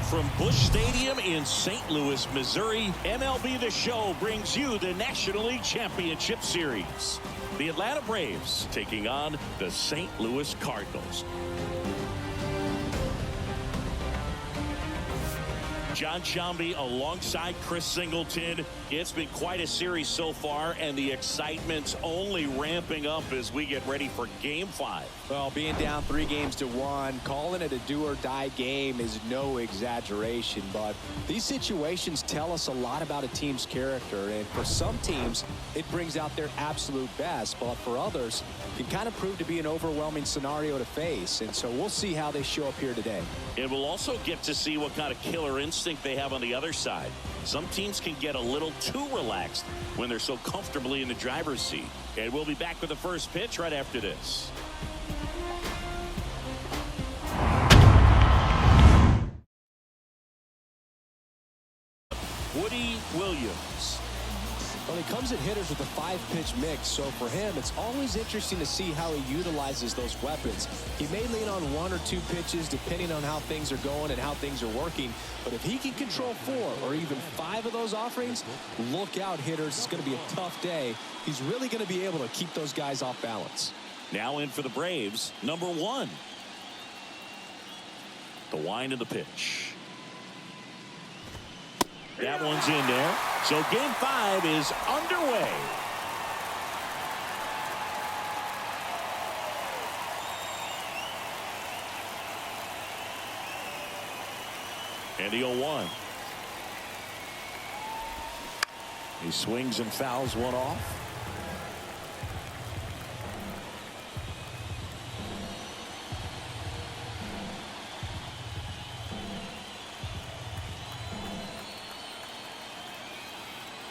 from Busch Stadium in St. Louis, Missouri, MLB The Show brings you the National League Championship Series. The Atlanta Braves taking on the St. Louis Cardinals. John Sciambi alongside Chris Singleton. It's been quite a series so far, and the excitement's only ramping up as we get ready for Game 5. Well, being down 3-1, calling it a do-or-die game is no exaggeration, but these situations tell us a lot about a team's character, and for some teams, it brings out their absolute best, but for others, it can kind of prove to be an overwhelming scenario to face, and so we'll see how they show up here today. And we'll also get to see what kind of killer instinct they have on the other side. Some teams can get a little too relaxed when they're so comfortably in the driver's seat. And we'll be back with the first pitch right after this. Woody Williams. Well, he comes at hitters with a 5-pitch mix, so for him, it's always interesting to see how he utilizes those weapons. He may lean on 1 or 2 pitches depending on how things are going and how things are working, but if he can control 4 or even 5 of those offerings, look out, hitters. It's going to be a tough day. He's really going to be able to keep those guys off balance. Now in for the Braves, number 1. The wind of the pitch. That one's in there. So Game 5 is underway. And the 0-1. He swings and fouls one off.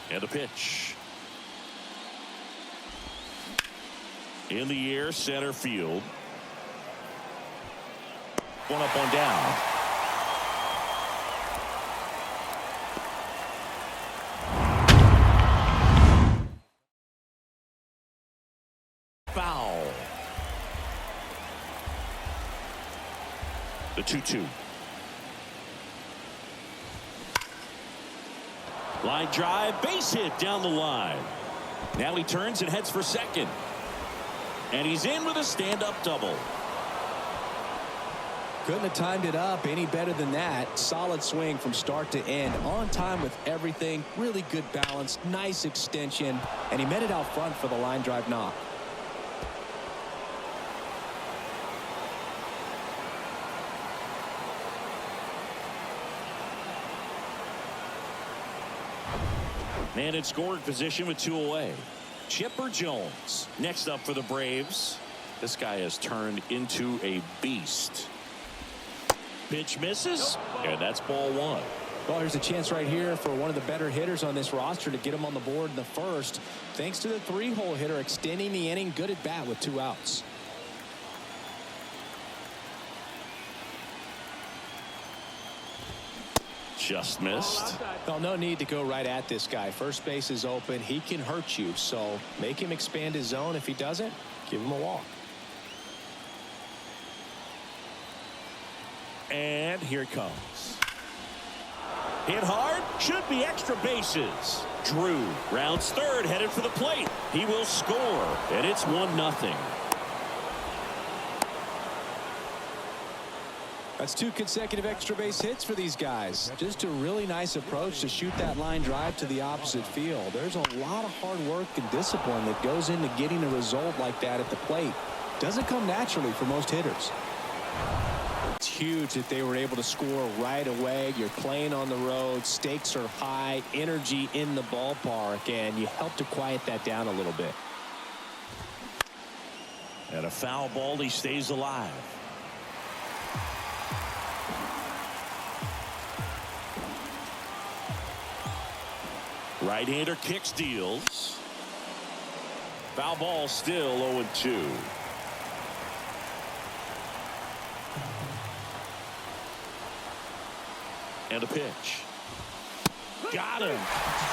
And a pitch. In the air, center field. One up, one down. Foul. The 2-2. Line drive, base hit down the line. Now he turns and heads for second. And he's in with a stand-up double. Couldn't have timed it up any better than that. Solid swing from start to end. On time with everything. Really good balance. Nice extension. And he met it out front for the line drive knock. Man in scoring position with 2 away. Chipper Jones next up for the Braves. This guy has turned into a beast. Pitch misses, and that's ball 1. Well, here's a chance right here for one of the better hitters on this roster to get him on the board in the first. Thanks to the 3-hole hitter extending the inning. Good at bat with 2 outs. Just missed. Well, no need to go right at this guy. First base is open. He can hurt you, so make him expand his zone. If he doesn't, give him a walk. And here it comes. Hit hard, should be extra bases. Drew rounds third, headed for the plate. He will score, and it's 1-0. That's 2 consecutive extra base hits for these guys. Just a really nice approach to shoot that line drive to the opposite field. There's a lot of hard work and discipline that goes into getting a result like that at the plate. Doesn't come naturally for most hitters. It's huge that they were able to score right away. You're playing on the road. Stakes are high. Energy in the ballpark. And you help to quiet that down a little bit. And a foul ball. He stays alive. Right-hander kicks, deals. Foul ball, still 0-2. And a pitch. Got him.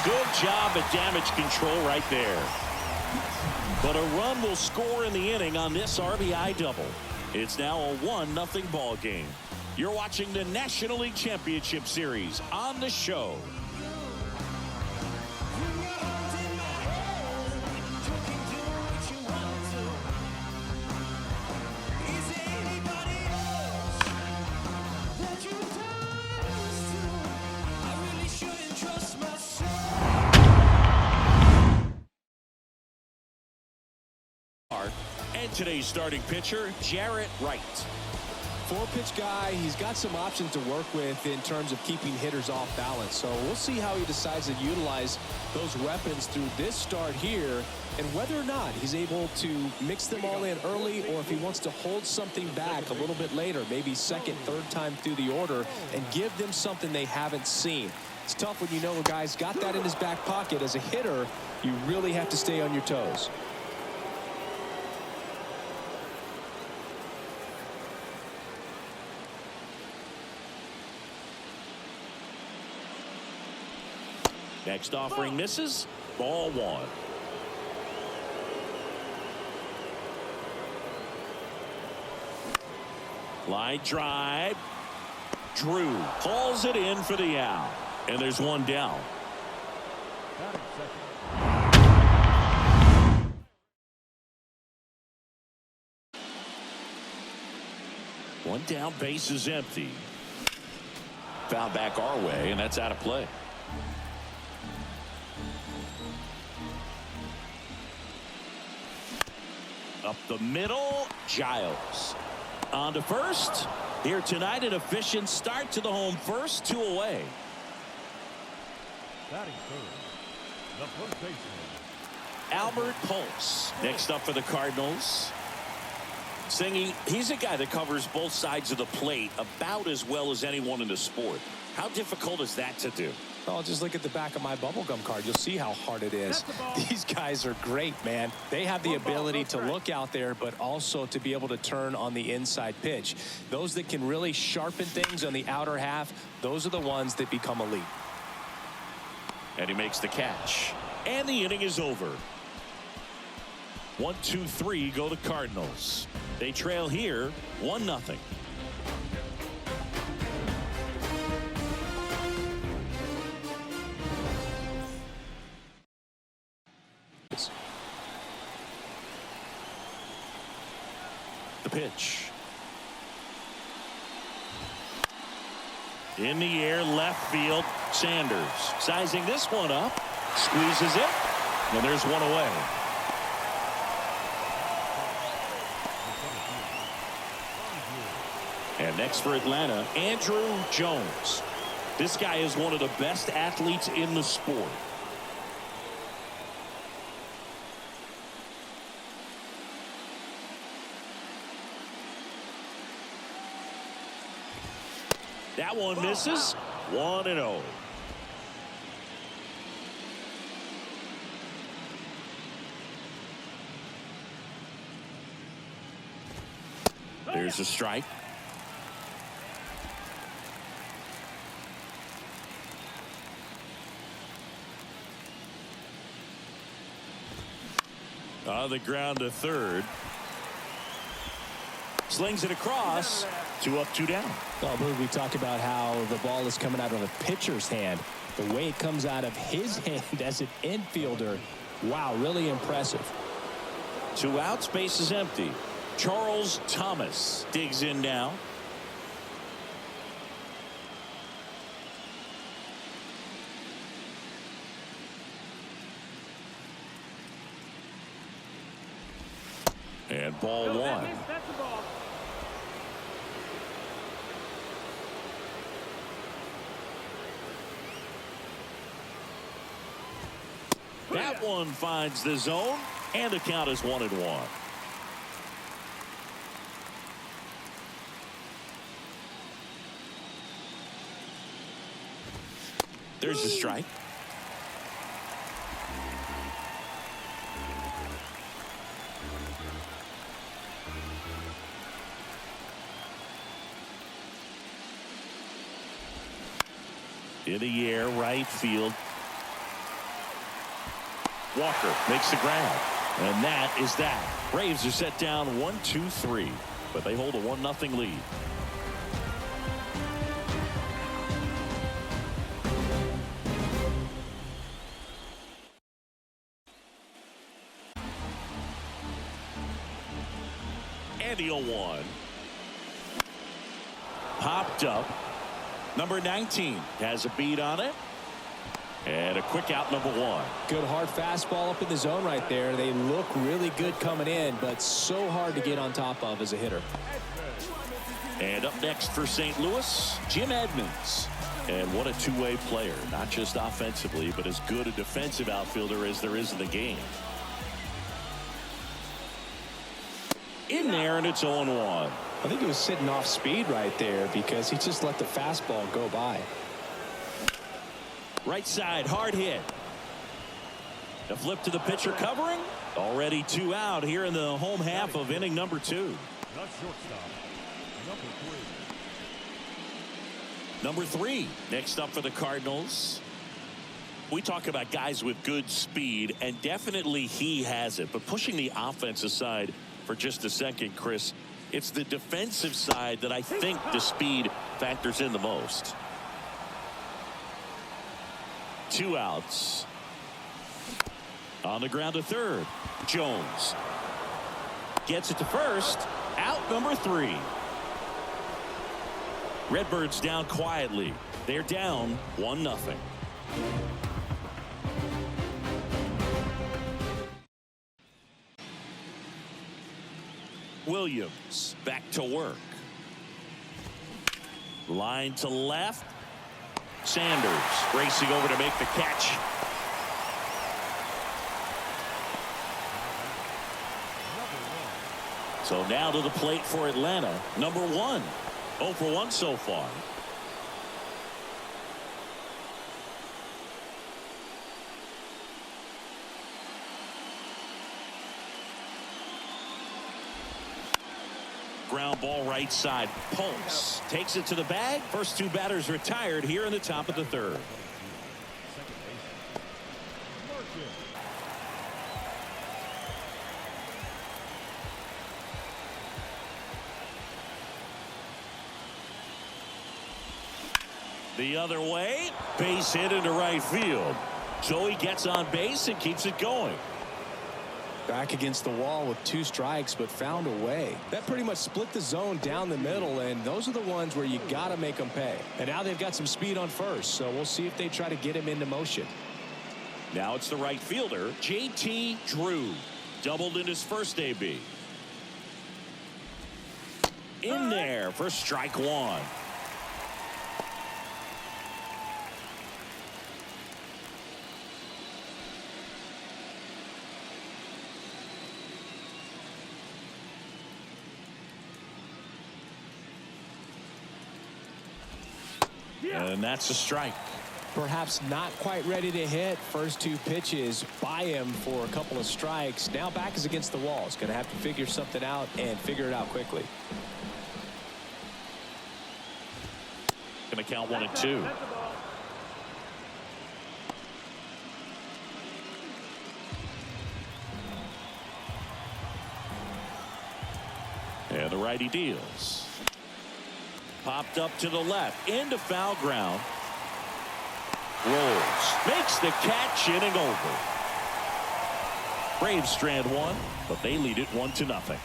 Good job at damage control right there. But a run will score in the inning on this RBI double. It's now a 1-0 ball game. You're watching the National League Championship Series on the show. And today's starting pitcher, Jarrett Wright. Four-pitch guy, he's got some options to work with in terms of keeping hitters off balance. So we'll see how he decides to utilize those weapons through this start here and whether or not he's able to mix them all in early or if he wants to hold something back a little bit later, maybe second, third time through the order and give them something they haven't seen. It's tough when you know a guy's got that in his back pocket. As a hitter, you really have to stay on your toes. Next offering misses. Ball one. Line drive. Drew hauls it in for the out. And there's one down. One down, base is empty. Foul back our way, and that's out of play. Up the middle, Giles. On to first. Here tonight, an efficient start to the home first, 2 away. Batting third, the first baseman, Albert Pujols. Next up for the Cardinals. Singing, he's a guy that covers both sides of the plate about as well as anyone in the sport. How difficult is that to do? Oh, just look at the back of my bubblegum card. You'll see how hard it is. These guys are great, man. They have the ability to look out there, but also to be able to turn on the inside pitch. Those that can really sharpen things on the outer half, those are the ones that become elite. And he makes the catch. And the inning is over. 1, 2, 3 go the Cardinals. They trail here 1-0. The pitch. In the air, left field. Sanders sizing this one up. Squeezes it. And there's one away. And next for Atlanta, Andrew Jones. This guy is one of the best athletes in the sport. That one misses. 1-0. There's a strike. On the ground to third. Slings it across. 2 up, 2 down. Well, we talk about how the ball is coming out of a pitcher's hand. The way it comes out of his hand as an infielder. Wow, really impressive. 2 outs, base is empty. Charles Thomas digs in now. And ball one. That one finds the zone, and the count is 1-1. There's a strike. In the air, right field. Walker makes the grab. And that is that. Braves are set down 1-2-3. But they hold a 1-0 lead. And the 0-1. Popped up. Number 19 has a beat on it. And a quick out, number 1. Good hard fastball up in the zone right there. They look really good coming in, but so hard to get on top of as a hitter. And up next for St. Louis, Jim Edmonds. And what a two-way player, not just offensively, but as good a defensive outfielder as there is in the game. In there, and it's 0-1. I think he was sitting off speed right there because he just let the fastball go by. Right side, hard hit. The flip to the pitcher covering. Already 2 out here in the home half of inning number 2. Not shortstop. Number 3 next up for the Cardinals. We talk about guys with good speed, and definitely he has it. But pushing the offense aside for just a second, Chris, it's the defensive side that I think the speed factors in the most. 2 outs. On the ground to third. Jones gets it to first. Out number 3. Redbirds down quietly. They're down 1-0. Williams back to work. Line to left. Sanders racing over to make the catch. So now to the plate for Atlanta. Number 1. 0 for 1 so far. Ground ball right side. Pulse takes it to the bag. First 2 batters retired here in the top of the 3rd. The other way, base hit into right field. So he gets on base and keeps it going. Back against the wall with 2 strikes, but found a way. That pretty much split the zone down the middle, and those are the ones where you got to make them pay. And now they've got some speed on first, so we'll see if they try to get him into motion. Now it's the right fielder, J.T. Drew. Doubled in his first AB. In there for strike 1. And that's a strike. Perhaps not quite ready to hit. First 2 pitches by him for a couple of strikes. Now back is against the wall. He's going to have to figure something out and figure it out quickly. Going to count 1 and 2. And the righty deals. Popped up to the left, into foul ground. Rolls, makes the catch, inning over. Braves strand 1, but they lead it 1-0.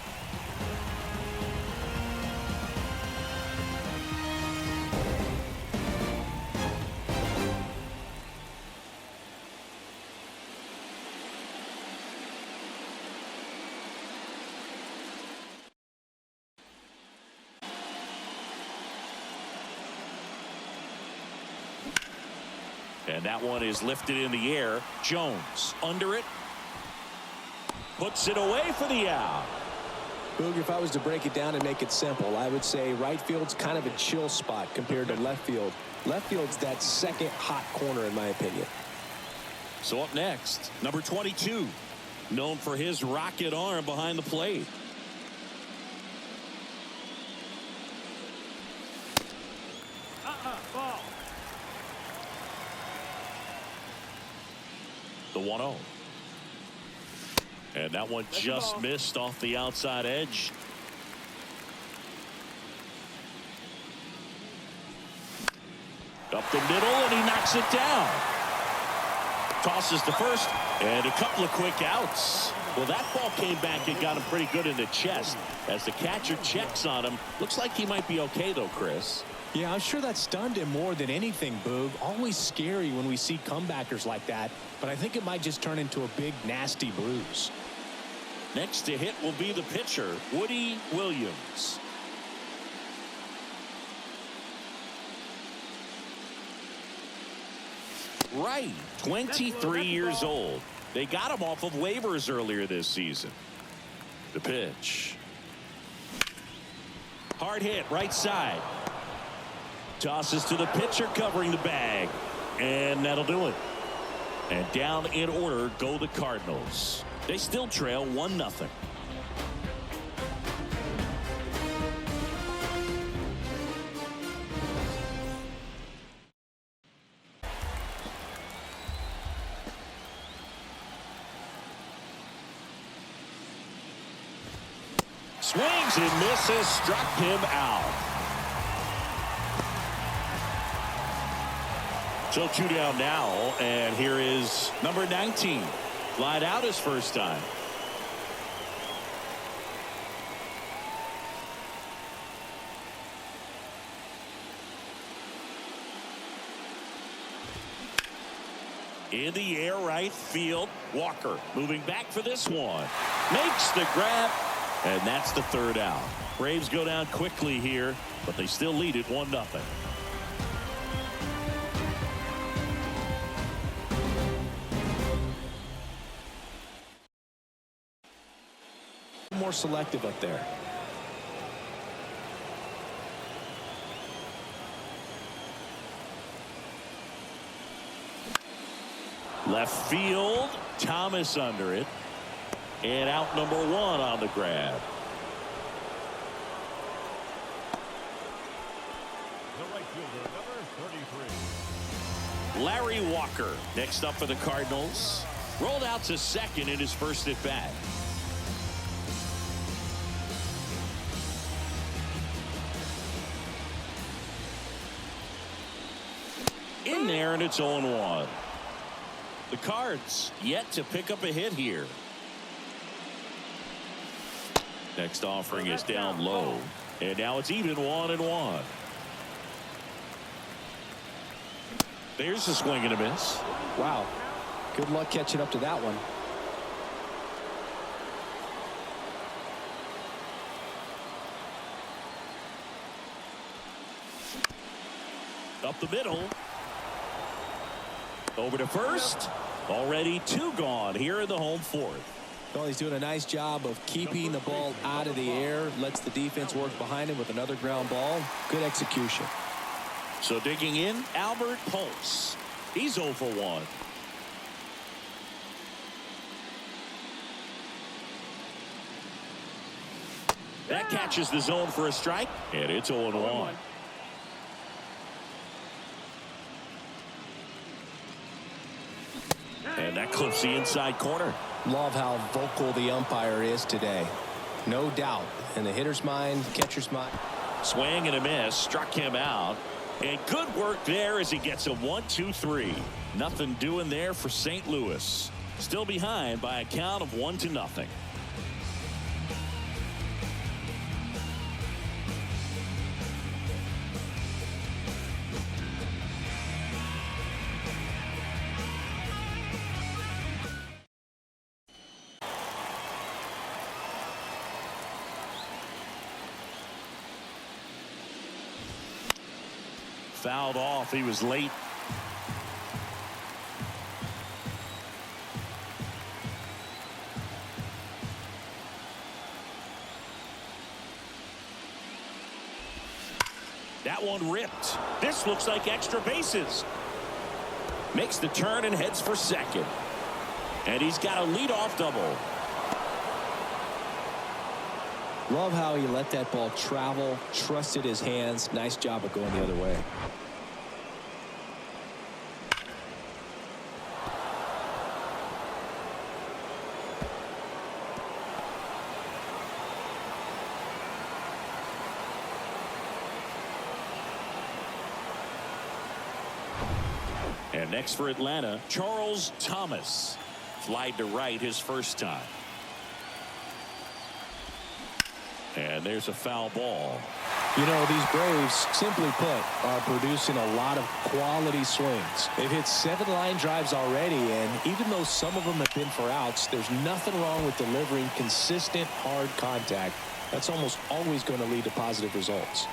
And that one is lifted in the air. Jones under it. Puts it away for the out. Boog, if I was to break it down and make it simple, I would say right field's kind of a chill spot compared to left field. Left field's that second hot corner in my opinion. So up next, number 22, known for his rocket arm behind the plate. Ball. The 1-0. And that one just missed off the outside edge. Up the middle, and he knocks it down. Tosses to first, and a couple of quick outs. Well, that ball came back and got him pretty good in the chest. As the catcher checks on him, looks like he might be okay, though, Chris. Yeah, I'm sure that stunned him more than anything, Boog. Always scary when we see comebackers like that, but I think it might just turn into a big, nasty bruise. Next to hit will be the pitcher, Woody Williams. Right, 23 years old. They got him off of waivers earlier this season. The pitch. Hard hit, right side. Tosses to the pitcher covering the bag. And that'll do it. And down in order go the Cardinals. They still trail 1-0. Swings and misses, struck him out. So 2 down now, and here is number 19. Flied out his first time. In the air, right field. Walker moving back for this one. Makes the grab. And that's the third out. Braves go down quickly here, but they still lead it 1-0. More selective up there. Left field. Thomas under it. And out number 1 on the grab. The right fielder, number 33. Larry Walker next up for the Cardinals. Rolled out to second in his first at bat. In there, and it's 0-1. The Cards yet to pick up a hit here. Next offering is down low. And now it's even 1-1. There's a swing and a miss. Wow. Good luck catching up to that one. Up the middle. Over to first. Already 2 gone here in the home fourth. Well, he's doing a nice job of keeping the ball out of the air. Lets the defense work behind him with another ground ball. Good execution. So digging in, Albert Pujols. He's 0 for 1. That catches the zone for a strike, and it's 0-1. And that clips the inside corner. Love how vocal the umpire is today. No doubt. In the hitter's mind, catcher's mind. Swing and a miss. Struck him out. And good work there as he gets a 1-2-3. Nothing doing there for St. Louis. Still behind by a count of 1-0. Fouled off. He was late. That one ripped. This looks like extra bases. Makes the turn and heads for second. And he's got a leadoff double. Love how he let that ball travel, trusted his hands. Nice job of going the other way. And next for Atlanta, Charles Thomas. Flied to right his first time. And there's a foul ball. You know, these Braves, simply put, are producing a lot of quality swings. They've hit 7 line drives already, and even though some of them have been for outs, there's nothing wrong with delivering consistent, hard contact. That's almost always going to lead to positive results.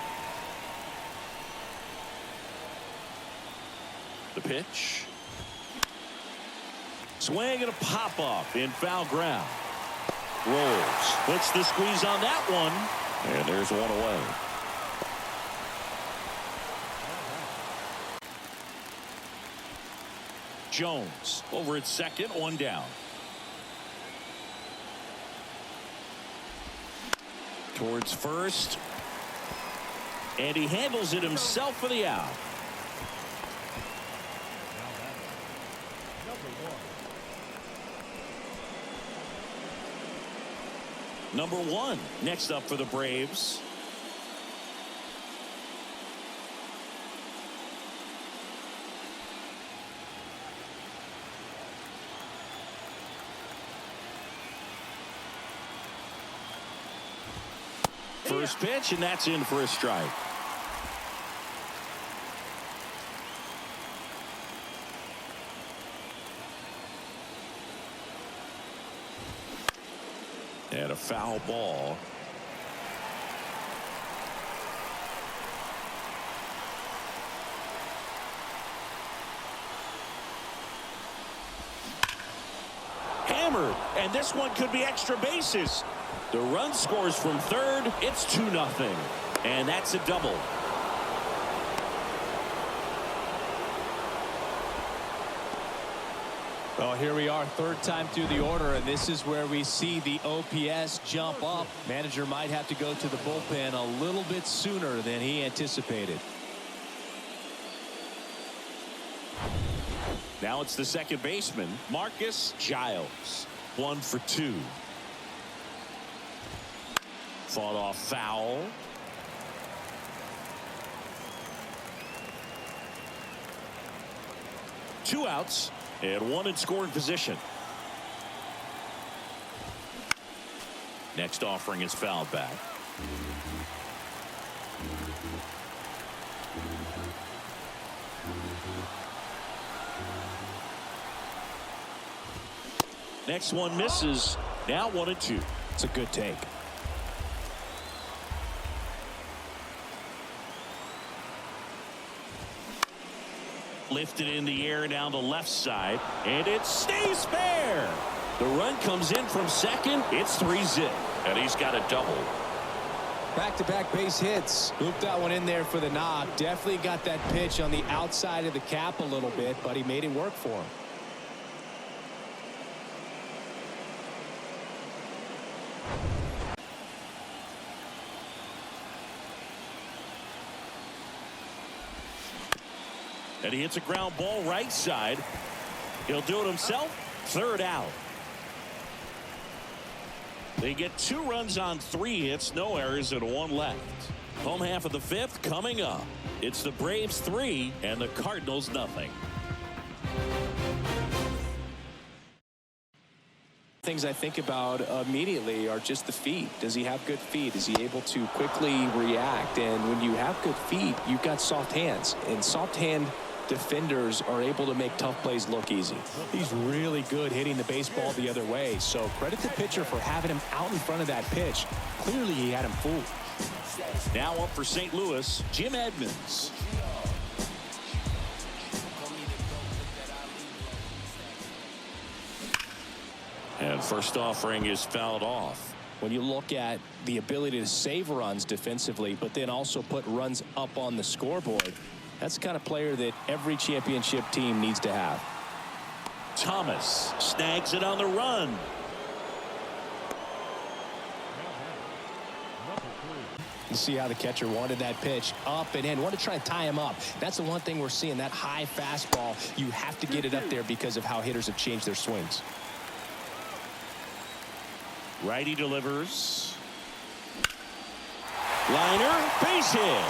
The pitch. Swing and a pop-up in foul ground. Rolls. Puts the squeeze on that one. And there's one away. Jones over at second, one down. Towards first. And he handles it himself for the out. Number 1 next up for the Braves. First pitch, and that's in for a strike. And a foul ball. Hammered, and this one could be extra bases. The run scores from third. It's 2-0, and that's a double. Well, here we are, third time through the order, and this is where we see the OPS jump up. Manager might have to go to the bullpen a little bit sooner than he anticipated. Now it's the second baseman, Marcus Giles. 1 for 2. Fought off foul. Two outs and one in scoring position. Next offering is fouled back. Next one misses. Now 1-2. It's a good take. Lifted in the air down the left side, and it stays fair. The run comes in from second. It's 3-0, and he's got a double. Back-to-back base hits. Looped that one in there for the knock. Definitely got that pitch on the outside of the cap a little bit, but he made it work for him. And he hits a ground ball right side. He'll do it himself. Third out. They get 2 runs on 3 hits, no errors, and 1 left. Home half of the 5th coming up. It's the Braves 3 and the Cardinals nothing. Things I think about immediately are just the feet. Does he have good feet? Is he able to quickly react? And when you have good feet, you've got soft hands. And soft hand defenders are able to make tough plays look easy. He's really good hitting the baseball the other way. So credit the pitcher for having him out in front of that pitch. Clearly he had him fooled. Now up for St. Louis, Jim Edmonds. And first offering is fouled off. When you look at the ability to save runs defensively, but then also put runs up on the scoreboard, that's the kind of player that every championship team needs to have. Thomas snags it on the run. You see how the catcher wanted that pitch up and in. Want to try and tie him up. That's the one thing we're seeing, that high fastball. You have to get it up there because of how hitters have changed their swings. Righty delivers. Liner, base hit.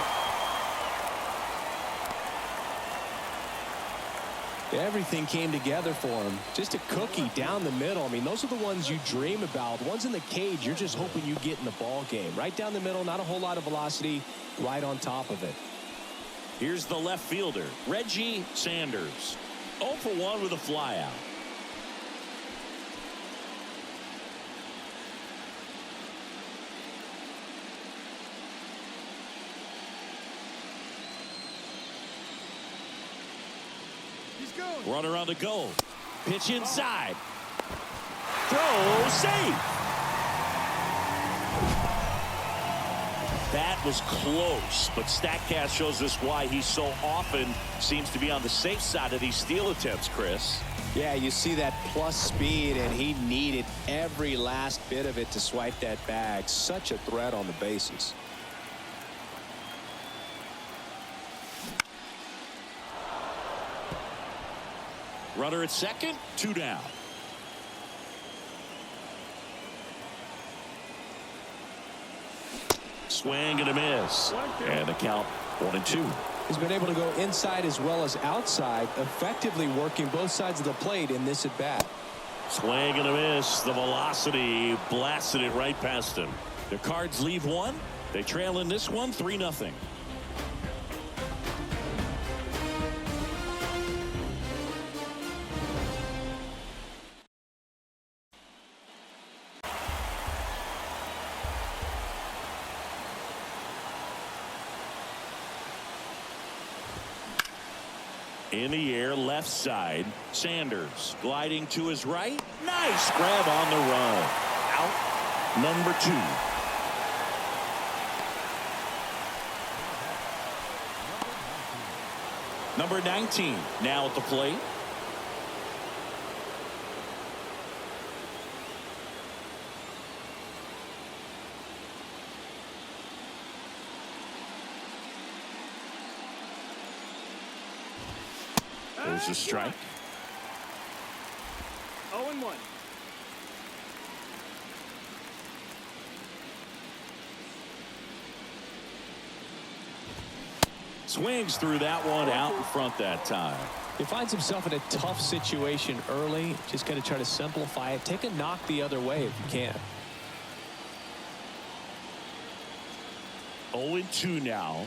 Everything came together for him. Just a cookie down the middle. I mean, those are the ones you dream about. The ones in the cage, you're just hoping you get in the ball game. Right down the middle, not a whole lot of velocity, right on top of it. Here's the left fielder, Reggie Sanders. 0 for 1 with a flyout. Runner on the go. Pitch inside. Throw safe. That was close, but StatCast shows us why he so often seems to be on the safe side of these steal attempts, Chris. Yeah, you see that plus speed, and he needed every last bit of it to swipe that bag. Such a threat on the bases. Runner at second, 2 down. Swing and a miss. And the count 1-2. He's been able to go inside as well as outside, effectively working both sides of the plate in this at bat. Swing and a miss. The velocity blasted it right past him. The Cards leave one. They trail in this one 3-0. In the air, left side. Sanders gliding to his right. Nice grab on the run. Out number 2. Number 19 now at the plate. There's a strike. 0-1. Swings through that one out in front that time. He finds himself in a tough situation early. Just got to try to simplify it. Take a knock the other way if you can. 0-2 now.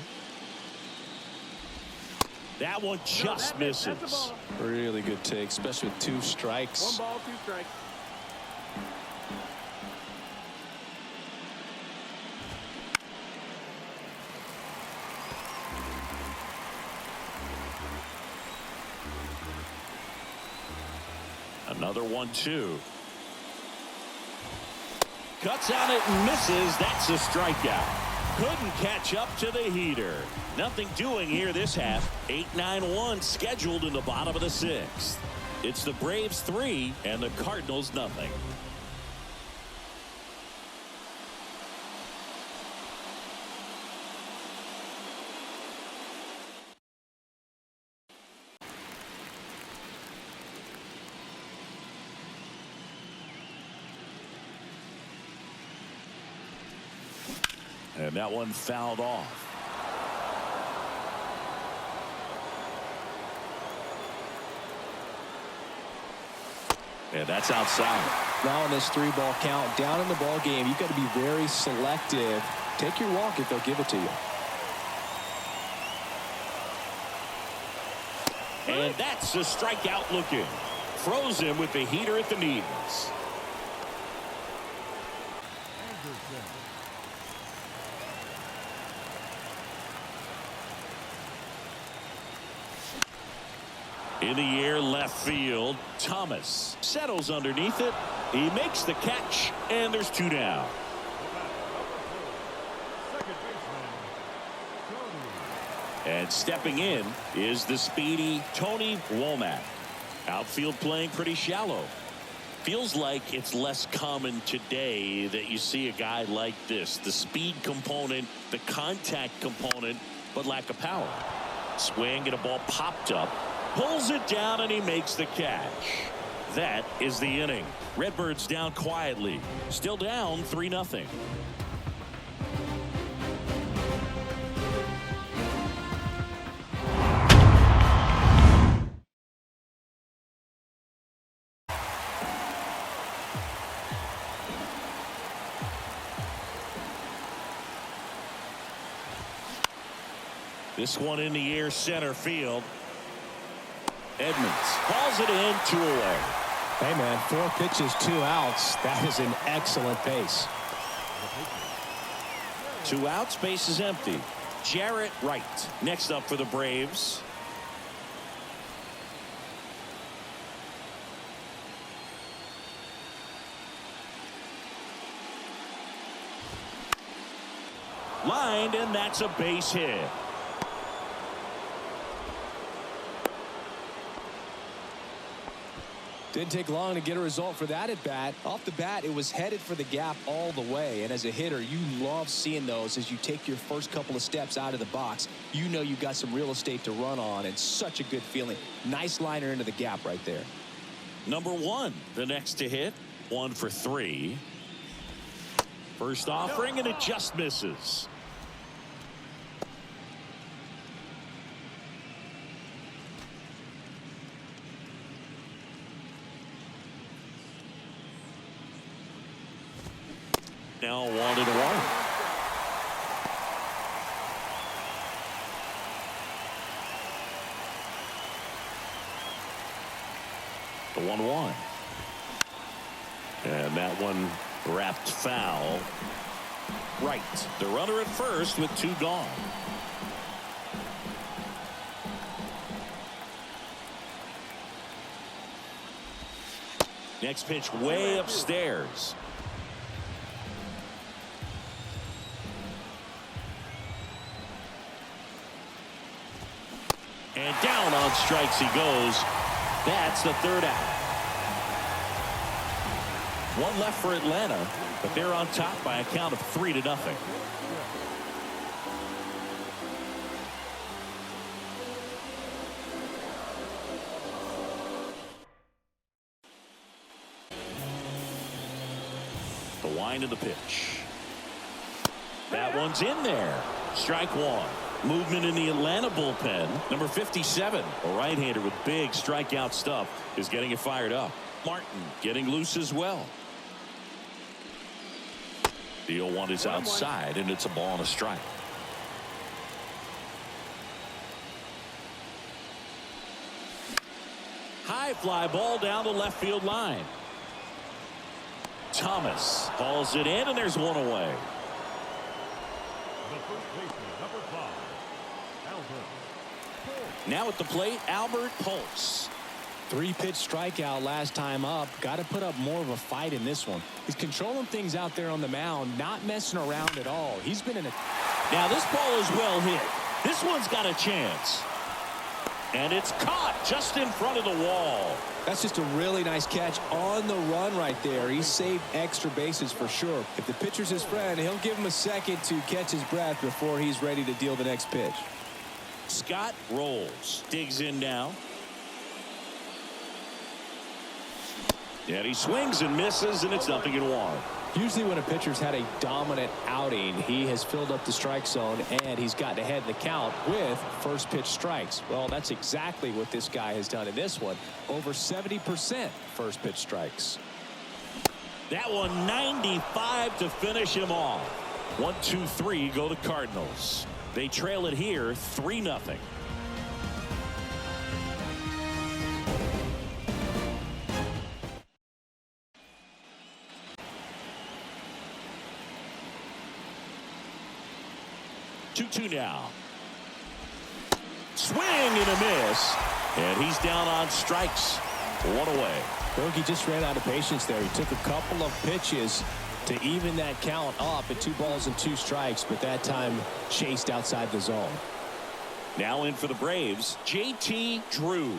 That one just misses. Really good take, especially with 2 strikes. 1 ball, 2 strikes. Another 1-2. Cuts on it and misses. That's a strikeout. Couldn't catch up to the heater. Nothing doing here this half. 8-9-1 scheduled in the bottom of the 6th. It's the Braves 3 and the Cardinals nothing. And that one fouled off. And that's outside. Now in this 3-ball count, down in the ball game, you've got to be very selective. Take your walk if they'll give it to you. And that's a strikeout looking. Throws him with the heater at the knees. In the air, left field. Thomas settles underneath it. He makes the catch, and there's 2 down. And stepping in is the speedy Tony Womack. Outfield playing pretty shallow. Feels like it's less common today that you see a guy like this. The speed component, the contact component, but lack of power. Swing and a ball popped up. Pulls it down and he makes the catch. That is the inning. Redbirds down quietly. Still down 3-0. This one in the air center field. Edmonds calls it in, 2 away. Hey, man, 4 pitches, 2 outs. That is an excellent pace. 2 outs, base is empty. Jarrett Wright next up for the Braves. Lined, and that's a base hit. Didn't take long to get a result for that at bat. Off the bat, it was headed for the gap all the way. And as a hitter, you love seeing those as you take your first couple of steps out of the box. You know you got some real estate to run on, and such a good feeling. Nice liner into the gap right there. Number 1, the next to hit. 1 for 3. First offering, and it just misses. Now 1-1. The 1-1. And that one wrapped foul. Right. The runner at first with 2 gone. Next pitch way upstairs. And down on strikes he goes. That's the 3rd out. 1 left for Atlanta, but they're on top by a count of 3-0. The wind of the pitch. That one's in there. Strike 1. Movement in the Atlanta bullpen. Number 57, a right-hander with big strikeout stuff, is getting it fired up. Martin getting loose as well. The 0-1 is outside, and it's a ball and a strike. High fly ball down the left field line. Thomas hauls it in, and there's 1 away. The first baseman, number 5, Albert. Now at the plate, Albert Pujols. 3-pitch strikeout last time up. Got to put up more of a fight in this one. He's controlling things out there on the mound, not messing around at all. He's been in a... Now this ball is well hit. This one's got a chance. And it's caught just in front of the wall. That's just a really nice catch on the run right there. He saved extra bases for sure. If the pitcher's his friend, he'll give him a second to catch his breath before he's ready to deal the next pitch. Scott rolls. Digs in now. And he swings and misses, and it's 0-1. Usually when a pitcher's had a dominant outing, he has filled up the strike zone and he's gotten ahead in the count with first pitch strikes. Well, that's exactly what this guy has done in this one. Over 70% first pitch strikes. That one 95 to finish him off. 1, 2, 3 go to Cardinals. They trail it here 3-0. Two now. Swing and a miss, and he's down on strikes. 1 away. Bogey just ran out of patience there. He took a couple of pitches to even that count up at 2 balls and 2 strikes, but that time chased outside the zone. Now in for the Braves, JT Drew.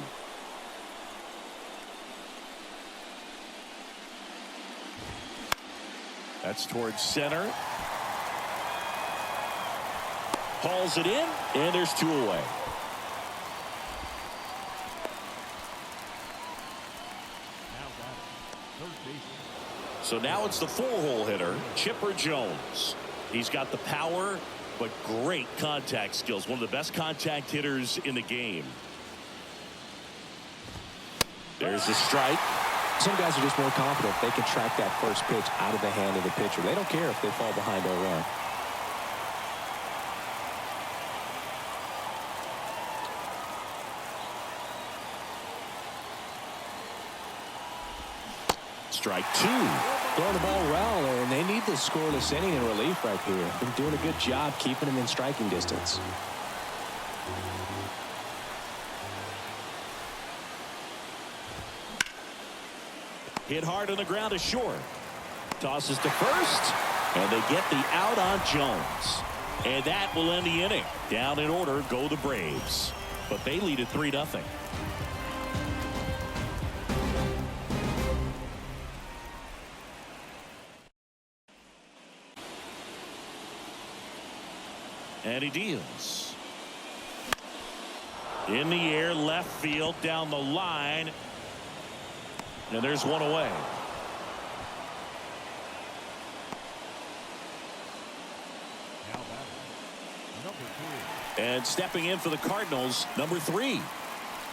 That's towards center. Hauls it in, and there's 2 away. So now it's the 4-hole hitter, Chipper Jones. He's got the power, but great contact skills. One of the best contact hitters in the game. There's the strike. Some guys are just more confident they can track that first pitch out of the hand of the pitcher. They don't care if they fall behind 0-1. Strike two. Throwing the ball well, and they need the scoreless inning in relief right here. Been doing a good job keeping him in striking distance. Hit hard on the ground to short. Tosses to first, and they get the out on Jones. And that will end the inning. Down in order go the Braves. But they lead at 3-0. And he deals. In the air, left field, down the line. And there's one away. Now batting, number 3. And stepping in for the Cardinals, number 3.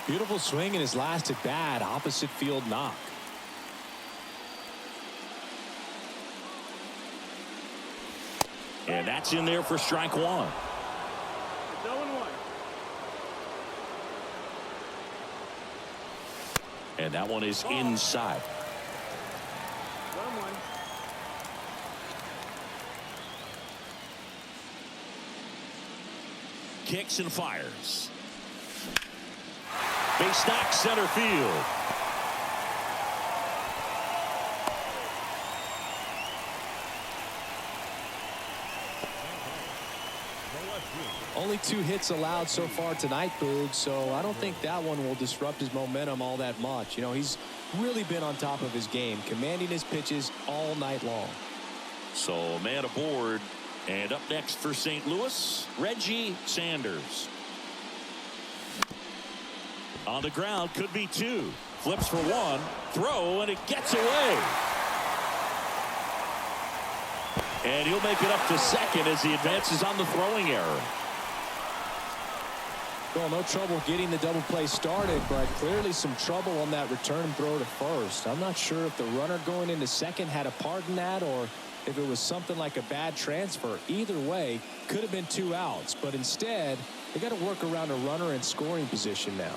Beautiful swing in his last at bat. Opposite field knock. And that's in there for strike one. It's 0-1. And that one is inside. 1-1. Kicks and fires. Base knock center field. Only 2 hits allowed so far tonight, Boog, so I don't think that one will disrupt his momentum all that much. You know, he's really been on top of his game, commanding his pitches all night long. So man aboard. And up next for St. Louis, Reggie Sanders. On the ground, could be 2. Flips for 1. Throw, and it gets away. And he'll make it up to second as he advances on the throwing error. Well, no trouble getting the double play started, but clearly some trouble on that return throw to first. I'm not sure if the runner going into second had a part in that or if it was something like a bad transfer. Either way, could have been 2 outs, but instead, they got to work around a runner in scoring position now.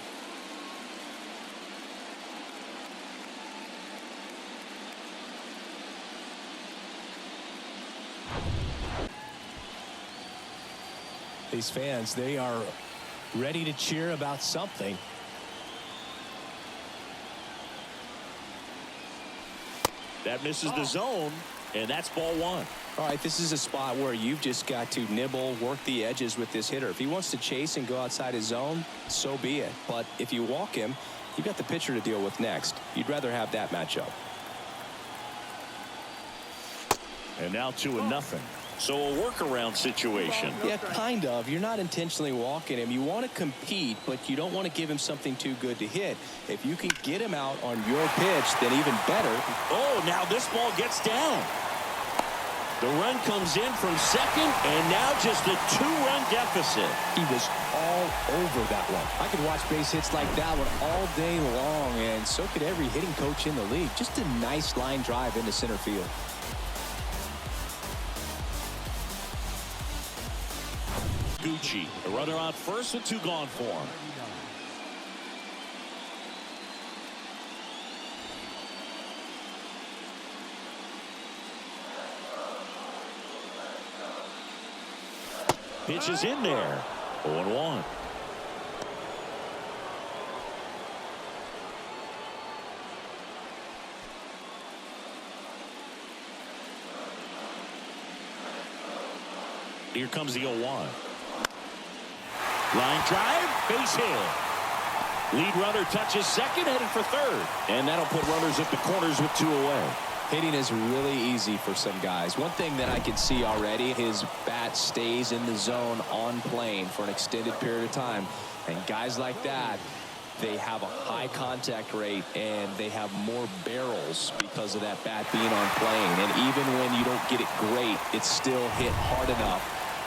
These fans, they are ready to cheer about something. That misses the zone, and that's ball 1. All right, this is a spot where you've just got to nibble, work the edges with this hitter. If he wants to chase and go outside his zone, so be it. But if you walk him, you've got the pitcher to deal with next. You'd rather have that matchup. And now 2-0. So a workaround situation. Yeah, kind of. You're not intentionally walking him. You want to compete, but you don't want to give him something too good to hit. If you can get him out on your pitch, then even better. Oh, now this ball gets down. The run comes in from second, and now just a 2-run deficit. He was all over that one. I could watch base hits like that one all day long, and so could every hitting coach in the league. Just a nice line drive into center field. Gucci, a runner on first with 2 gone for him. Pitch is in there. 0-1. Here comes the 0-1. Line drive, base hit. Lead runner touches second, headed for third. And that'll put runners at the corners with 2 away. Hitting is really easy for some guys. One thing that I can see already, his bat stays in the zone on plane for an extended period of time. And guys like that, they have a high contact rate and they have more barrels because of that bat being on plane. And even when you don't get it great, it's still hit hard enough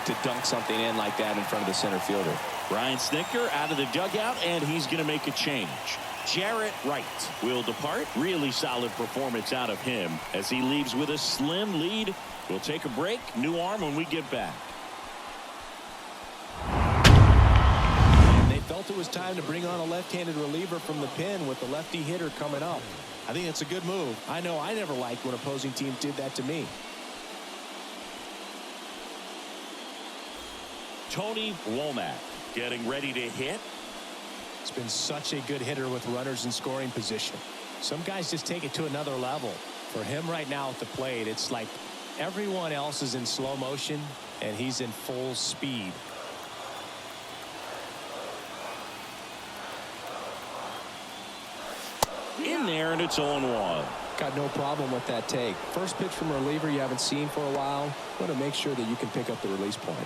to dunk something in like that in front of the center fielder. Brian Snitker out of the dugout, and he's going to make a change. Jarrett Wright will depart. Really solid performance out of him as he leaves with a slim lead. We'll take a break. New arm when we get back. Felt it was time to bring on a left-handed reliever from the pen with the lefty hitter coming up. I think it's a good move. I know I never liked when opposing teams did that to me. Tony Womack getting ready to hit. It's been such a good hitter with runners in scoring position. Some guys just take it to another level. For him right now at the plate, it's like everyone else is in slow motion and he's in full speed. In there, and it's 0-1. Got no problem with that take. First pitch from a reliever you haven't seen for a while. Want to make sure that you can pick up the release point.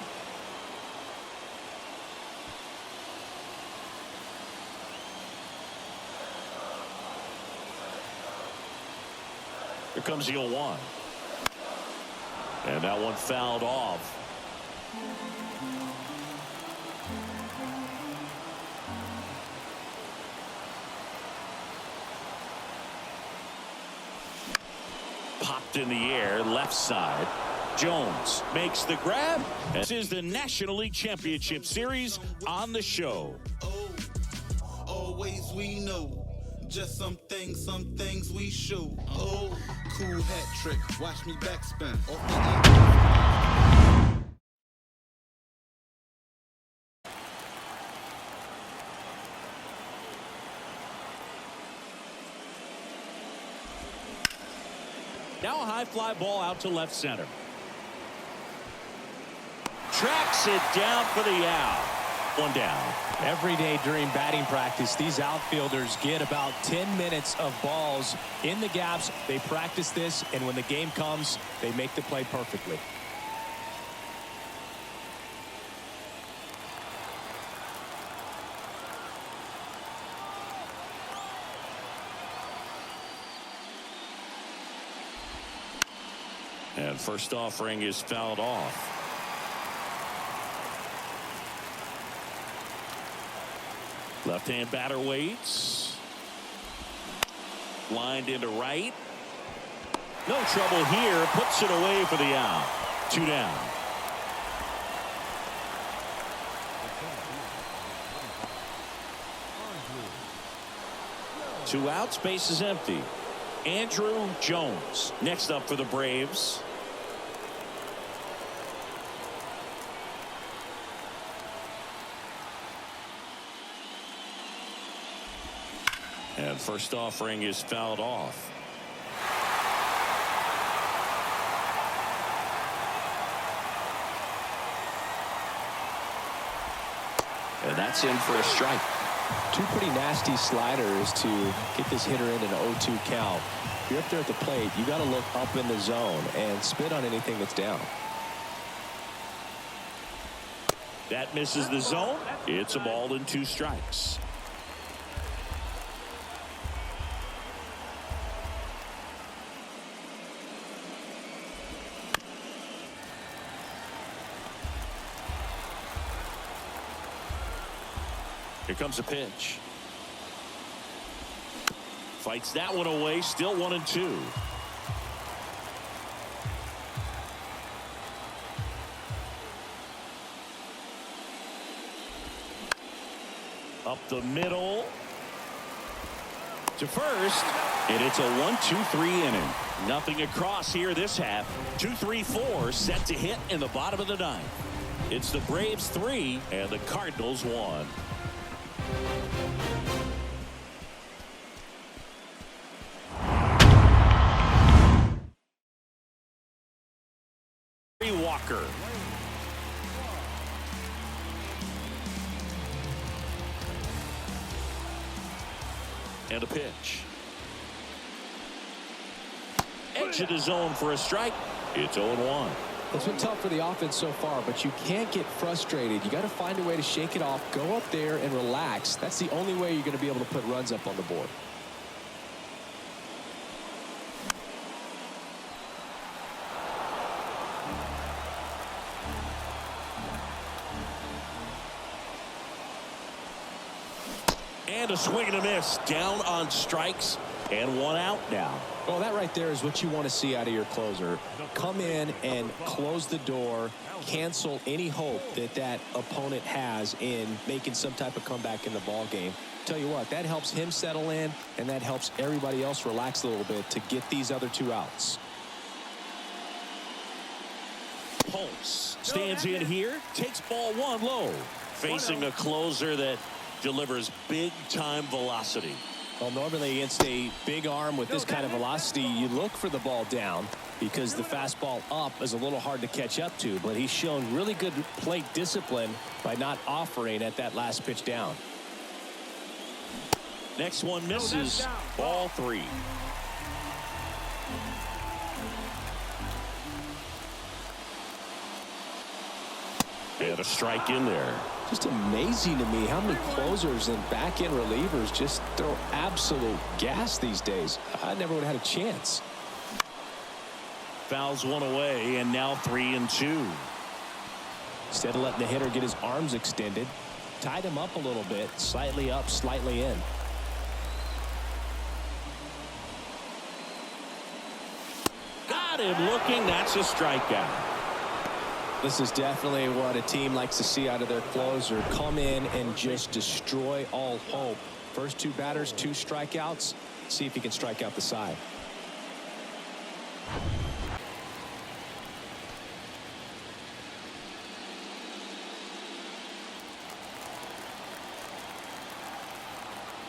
Here comes the 0-1. And that one fouled off. Popped in the air, left side. Jones makes the grab. This is the National League Championship Series on the show. Oh, always we know. Just some things we show. Oh, cool hat trick. Watch me backspin. Off the Now a high fly ball out to left center. Tracks it down for the out. One down. Every day during batting practice, these outfielders get about 10 minutes of balls in the gaps. They practice this, and when the game comes, they make the play perfectly. And first offering is fouled off. Left-hand batter waits. Lined into right. No trouble here. Puts it away for the out. 2 down. Two outs. Base is empty. Andrew Jones next up for the Braves. And first offering is fouled off. And that's in for a strike. Two pretty nasty sliders to get this hitter in an 0-2 count. If you're up there at the plate, you got to look up in the zone and spit on anything that's down. That misses the zone. It's a ball and 2 strikes. Here comes a pitch. Fights that one away. Still 1-2. Up the middle to first, and it's a 1-2-3 inning. Nothing across here this half. 2-3-4 set to hit in the bottom of the 9th. It's the Braves 3 and the Cardinals 1. Walker. And a pitch. Edge of the zone for a strike. It's 0-1. It's been tough for the offense so far, but you can't get frustrated. You got to find a way to shake it off, go up there and relax. That's the only way you're going to be able to put runs up on the board. And a swing and a miss. Down on strikes. And one out now. Well, that right there is what you want to see out of your closer. Come in and close the door, cancel any hope that that opponent has in making some type of comeback in the ball game. Tell you what, that helps him settle in, and that helps everybody else relax a little bit to get these other two outs. Pulse stands in here, takes ball one low, facing a closer that delivers big-time velocity. Well, normally against a big arm with this kind of velocity, you look for the ball down because the fastball up is a little hard to catch up to. But he's shown really good plate discipline by not offering at that last pitch down. Next one misses. Ball three. And a strike in there. Just amazing to me how many closers and back-end relievers just throw absolute gas these days. I never would have had a chance. Fouls one away, and now 3-2. Instead of letting the hitter get his arms extended, tied him up a little bit, slightly up, slightly in. Got him looking. That's a strikeout. This is definitely what a team likes to see out of their closer. Come in and just destroy all hope. First two batters, 2 strikeouts. See if he can strike out the side.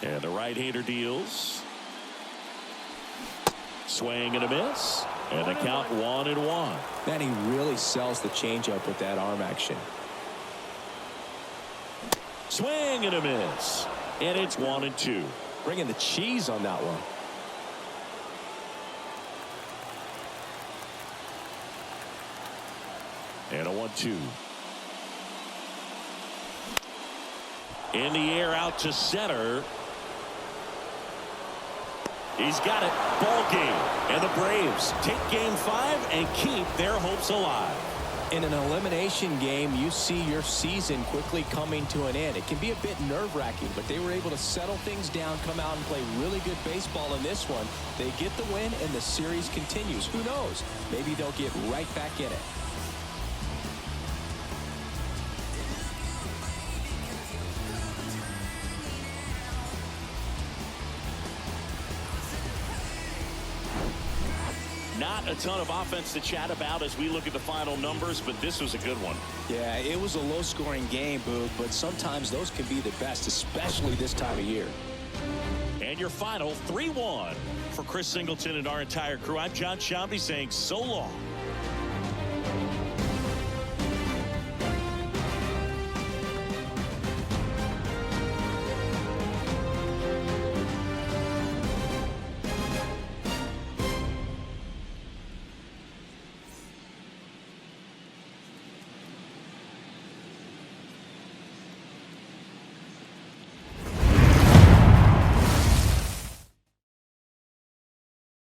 And the right-hander deals. Swing and a miss. And the count 1-1. Man, he really sells the changeup with that arm action. Swing and a miss. And it's 1-2. Bringing the cheese on that one. And a 1-2. In the air out to center. He's got it. Ball game. And the Braves take game 5 and keep their hopes alive. In an elimination game, you see your season quickly coming to an end. It can be a bit nerve-wracking, but they were able to settle things down, come out and play really good baseball in this one. They get the win, and the series continues. Who knows? Maybe they'll get right back in it. Not a ton of offense to chat about as we look at the final numbers, but this was a good one. Yeah, it was a low-scoring game, Boog, but sometimes those can be the best, especially this time of year. And your final 3-1 for Chris Singleton and our entire crew. I'm John Shambi saying so long.